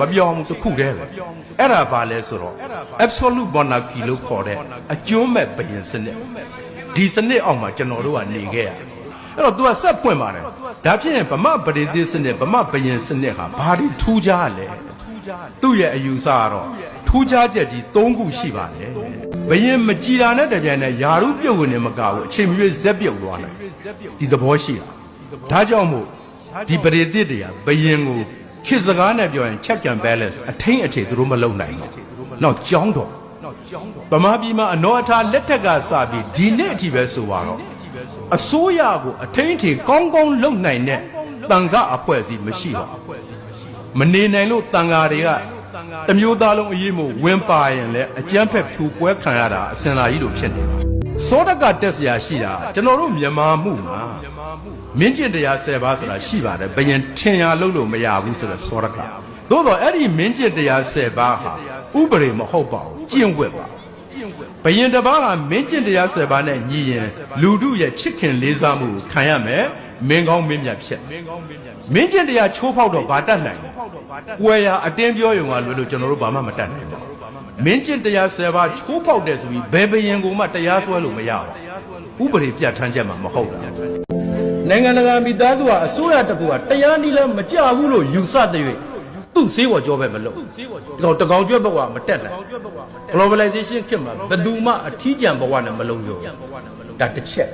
မပြောင်းဘူးတစ်ခုတည်းပဲအဲ့ဒါဘာလဲဆိုတော့ absolute monarchy လို့ခေါ်တဲ့အကျိုးမဲ့ဘယင်စနစ်ဒီစနစ်အောက်မှာကျွန်တော်တို့ကနေခဲ့ရအဲ့တော့ तू ကဆက်ဖွင့်ပါတယ်ဒါဖြစ်ရင်ဗမာပရိသေစနစ်ဗမာဘယင်စနစ်ဟာဘာတွေထူးခြားလဲသူ့ရဲ့အယူဆကတော့ထူးခြားချက်ကြီး၃ခုရှိပါတယ်ဘယင်မကြည်တာနဲ့တပြိုင်နက်ယာရုပြုတ်ဝင်နေမကဘူးအချိန်မရွေးဇက်ပြုတ်သွားတယ်ဒီသဘောရှိတာဒါကြောင့်မို့ဒီပရိသေတွေကဘယင်ကိုခေတ်စကားနဲ့ပြောရင် check and balance အထိန်အခြေသူတို့မလုံနိုင်ဘူး။နောက်ကြောင်းတော့ဗမာပြည်မှာအနောအထာလက်ထက်ကစပြီးဒီနေ့အထိပဲဆိုပါတော့အစိုးရကိုအထိန်အထိကောင်းကောင်းလုံနိုင်တဲ့တန်ခါအဖွဲ့အစည်းမရှိပါဘူး။မနေနိုင်လို့တန်ခါတွေကတမျိုးသားလုံးအရေးမို့ဝင်ပါရင်လည်းအကြမ်းဖက်ဖြူပွဲခံရတာအစင်လာကြီးလိုဖြစ်နေတယ်။စောတကတက်စရာရှိတာကျွန်တော်တို့မြန်မာမှုမှာမင်းကျင့်တရား10ပါးဆိုတာရှိပါတယ်ဘယင်ထင်ရလို့မရဘူးဆိုတော့စောရကသို့တော့အဲ့ဒီမင်းကျင့်တရား10ပါးဟာဥပဒေမဟုတ်ပါဘူးကျင့်ဝတ်ပါဘယင်တစ်ပါးကမင်းကျင့်တရား10ပါးနဲ့ညီရင်လူတို့ရဲ့ချစ်ခင်လေးစားမှုကိုခံရမယ်မင်းကောင်းမင်းမြတ်ဖြစ်မင်းကျင့်တရားချိုးဖောက်တော့ဘာတတ်နိုင်လဲကွယ်ရာအတင်းပြောရုံကလွယ်လို့ကျွန်တော်တို့ဘာမှမတတ်နိုင်ဘူးမင်းကျင့်တရား10ပါးချိုးဖောက်တယ်ဆိုပြီးဘယ်ဘယင်ကိုမှတရားစွဲလို့မရဘူးဥပဒေပြဋ္ဌာန်းချက်မှာမဟုတ်ဘူးနိုင်ငံတကာမိသားစုကအစိုးရတကူကတရားနည်းလည်းမကြဘူးလို့ယူဆတဲ့၍သူ့ဈေးဝါကြောပဲမလုပ်တော့တကောင်ကျွတ်ဘဝမတက်နိုင် globalization ခေတ်မှာဘယ်သူမှအထီးကျန်ဘဝနဲ့မလုံးရောဒါတစ်ချက်